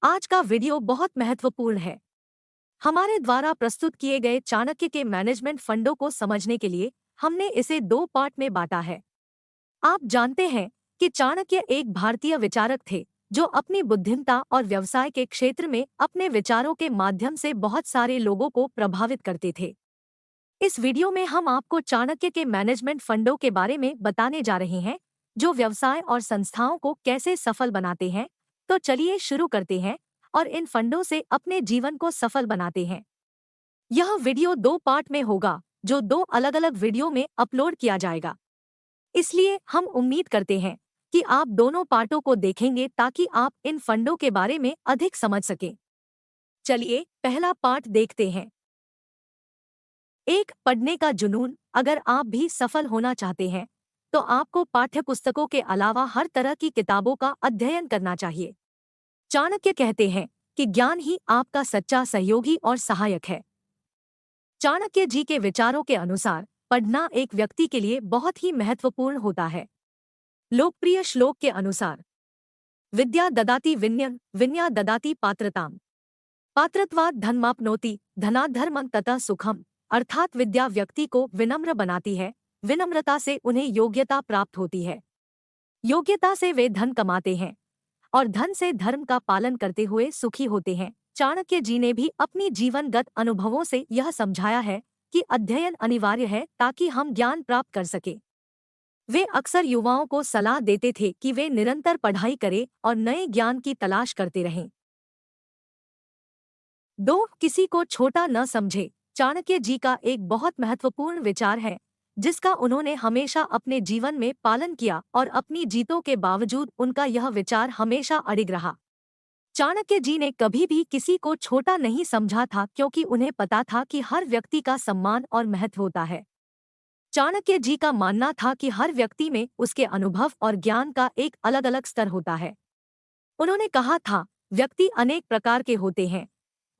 आज का वीडियो बहुत महत्वपूर्ण है। हमारे द्वारा प्रस्तुत किए गए चाणक्य के मैनेजमेंट फंडों को समझने के लिए हमने इसे दो पार्ट में बांटा है। आप जानते हैं कि चाणक्य एक भारतीय विचारक थे जो अपनी बुद्धिमत्ता और व्यवसाय के क्षेत्र में अपने विचारों के माध्यम से बहुत सारे लोगों को प्रभावित करते थे। इस वीडियो में हम आपको चाणक्य के मैनेजमेंट फंडों के बारे में बताने जा रहे हैं, जो व्यवसाय और संस्थाओं को कैसे सफल बनाते हैं। तो चलिए शुरू करते हैं और इन फंडों से अपने जीवन को सफल बनाते हैं। यह वीडियो दो पार्ट में होगा, जो दो अलग अलग वीडियो में अपलोड किया जाएगा। इसलिए हम उम्मीद करते हैं कि आप दोनों पार्टों को देखेंगे ताकि आप इन फंडों के बारे में अधिक समझ सकें। चलिए पहला पार्ट देखते हैं। एक, पढ़ने का जुनून। अगर आप भी सफल होना चाहते हैं तो आपको पाठ्यपुस्तकों के अलावा हर तरह की किताबों का अध्ययन करना चाहिए। चाणक्य कहते हैं कि ज्ञान ही आपका सच्चा सहयोगी और सहायक है। चाणक्य जी के विचारों के अनुसार पढ़ना एक व्यक्ति के लिए बहुत ही महत्वपूर्ण होता है। लोकप्रिय श्लोक के अनुसार, विद्या ददाति विनयं विनया ददाति पात्रताम, पात्रत्वात् धनमाप्नोति धनात् धर्मं ततः सुखम। अर्थात विद्या व्यक्ति को विनम्र बनाती है, विनम्रता से उन्हें योग्यता प्राप्त होती है, योग्यता से वे धन कमाते हैं और धन से धर्म का पालन करते हुए सुखी होते हैं। चाणक्य जी ने भी अपनी जीवनगत अनुभवों से यह समझाया है कि अध्ययन अनिवार्य है ताकि हम ज्ञान प्राप्त कर सके। वे अक्सर युवाओं को सलाह देते थे कि वे निरंतर पढ़ाई करें और नए ज्ञान की तलाश करते रहें। दो, किसी को छोटा न समझे। चाणक्य जी का एक बहुत महत्वपूर्ण विचार है जिसका उन्होंने हमेशा अपने जीवन में पालन किया और अपनी जीतों के बावजूद उनका यह विचार हमेशा अडिग रहा। चाणक्य जी ने कभी भी किसी को छोटा नहीं समझा था, क्योंकि उन्हें पता था कि हर व्यक्ति का सम्मान और महत्व होता है। चाणक्य जी का मानना था कि हर व्यक्ति में उसके अनुभव और ज्ञान का एक अलग अलग स्तर होता है। उन्होंने कहा था, व्यक्ति अनेक प्रकार के होते हैं,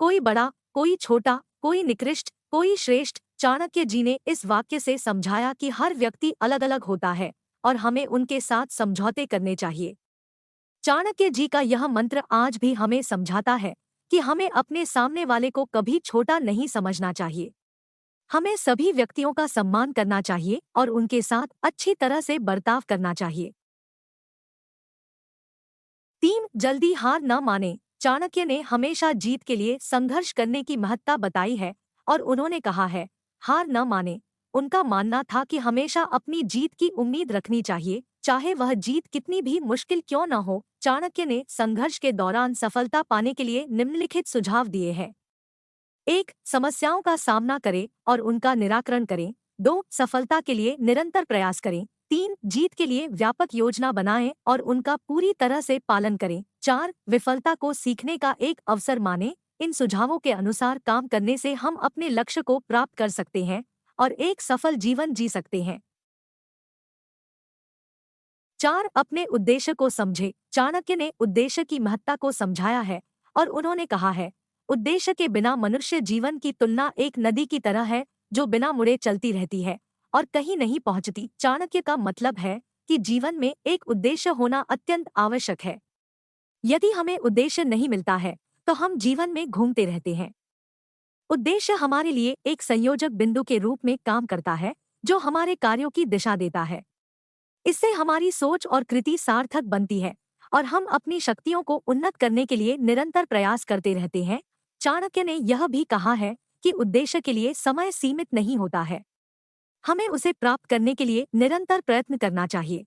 कोई बड़ा, कोई छोटा, कोई निकृष्ट, कोई श्रेष्ठ। चाणक्य जी ने इस वाक्य से समझाया कि हर व्यक्ति अलग अलग होता है और हमें उनके साथ समझौते करने चाहिए। चाणक्य जी का यह मंत्र आज भी हमें समझाता है कि हमें अपने सामने वाले को कभी छोटा नहीं समझना चाहिए। हमें सभी व्यक्तियों का सम्मान करना चाहिए और उनके साथ अच्छी तरह से बर्ताव करना चाहिए। तीन, जल्दी हार न माने। चाणक्य ने हमेशा जीत के लिए संघर्ष करने की महत्ता बताई है और उन्होंने कहा है, हार न माने। उनका मानना था कि हमेशा अपनी जीत की उम्मीद रखनी चाहिए, चाहे वह जीत कितनी भी मुश्किल क्यों न हो। चाणक्य ने संघर्ष के दौरान सफलता पाने के लिए निम्नलिखित सुझाव दिए हैं। एक, समस्याओं का सामना करें और उनका निराकरण करें। दो, सफलता के लिए निरंतर प्रयास करें। तीन, जीत के लिए व्यापक योजना बनाएं और उनका पूरी तरह से पालन करें। चार, विफलता को सीखने का एक अवसर मानें। इन सुझावों के अनुसार काम करने से हम अपने लक्ष्य को प्राप्त कर सकते हैं और एक सफल जीवन जी सकते हैं। चार, अपने उद्देश्य को समझे। चाणक्य ने उद्देश्य की महत्ता को समझाया है और उन्होंने कहा है, उद्देश्य के बिना मनुष्य जीवन की तुलना एक नदी की तरह है जो बिना मुड़े चलती रहती है और कहीं नहीं पहुंचती। चाणक्य का मतलब है कि जीवन में एक उद्देश्य होना अत्यंत आवश्यक है। यदि हमें उद्देश्य नहीं मिलता है तो हम जीवन में घूमते रहते हैं। उद्देश्य हमारे लिए एक संयोजक बिंदु के रूप में काम करता है जो हमारे कार्यों की दिशा देता है। इससे हमारी सोच और कृति सार्थक बनती है और हम अपनी शक्तियों को उन्नत करने के लिए निरंतर प्रयास करते रहते हैं। चाणक्य ने यह भी कहा है कि उद्देश्य के लिए समय सीमित नहीं होता है, हमें उसे प्राप्त करने के लिए निरंतर प्रयत्न करना चाहिए।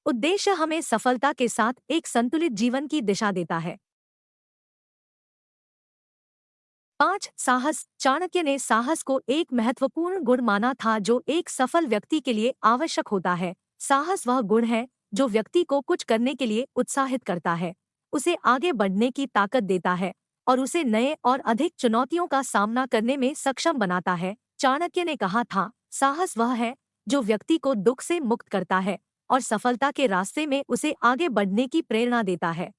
उद्देश्य हमें सफलता के साथ एक संतुलित जीवन की दिशा देता है। पाँच, साहस। चाणक्य ने साहस को एक महत्वपूर्ण गुण माना था जो एक सफल व्यक्ति के लिए आवश्यक होता है। साहस वह गुण है जो व्यक्ति को कुछ करने के लिए उत्साहित करता है, उसे आगे बढ़ने की ताकत देता है और उसे नए और अधिक चुनौतियों का सामना करने में सक्षम बनाता है। चाणक्य ने कहा था, साहस वह है जो व्यक्ति को दुख से मुक्त करता है और सफलता के रास्ते में उसे आगे बढ़ने की प्रेरणा देता है।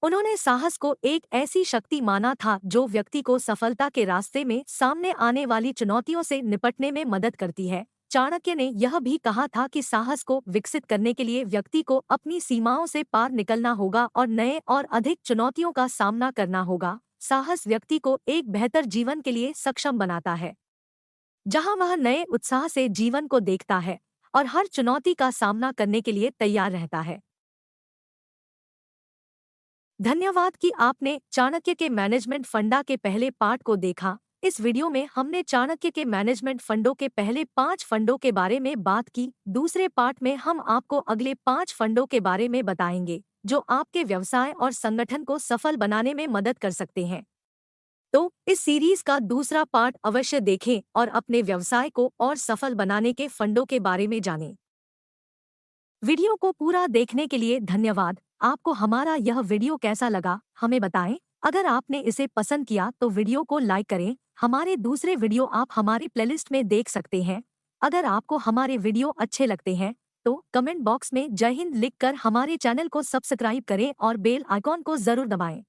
उन्होंने साहस को एक ऐसी शक्ति माना था जो व्यक्ति को सफलता के रास्ते में सामने आने वाली चुनौतियों से निपटने में मदद करती है। चाणक्य ने यह भी कहा था कि साहस को विकसित करने के लिए व्यक्ति को अपनी सीमाओं से पार निकलना होगा और नए और अधिक चुनौतियों का सामना करना होगा। साहस व्यक्ति को एक बेहतर जीवन के लिए सक्षम बनाता है, जहां वह नए उत्साह से जीवन को देखता है और हर चुनौती का सामना करने के लिए तैयार रहता है। धन्यवाद कि आपने चाणक्य के मैनेजमेंट फंडा के पहले पार्ट को देखा। इस वीडियो में हमने चाणक्य के मैनेजमेंट फंडों के पहले 5 फंडों के बारे में बात की। दूसरे पार्ट में हम आपको अगले 5 फंडों के बारे में बताएंगे, जो आपके व्यवसाय और संगठन को सफल बनाने में मदद कर सकते हैं। तो इस सीरीज का दूसरा पार्ट अवश्य देखें और अपने व्यवसाय को और सफल बनाने के फंडों के बारे में जानें। वीडियो को पूरा देखने के लिए धन्यवाद। आपको हमारा यह वीडियो कैसा लगा, हमें बताएं। अगर आपने इसे पसंद किया तो वीडियो को लाइक करें। हमारे दूसरे वीडियो आप हमारी प्लेलिस्ट में देख सकते हैं। अगर आपको हमारे वीडियो अच्छे लगते हैं तो कमेंट बॉक्स में जय हिंद लिखकर हमारे चैनल को सब्सक्राइब करें और बेल आइकॉन को जरूर दबाएं।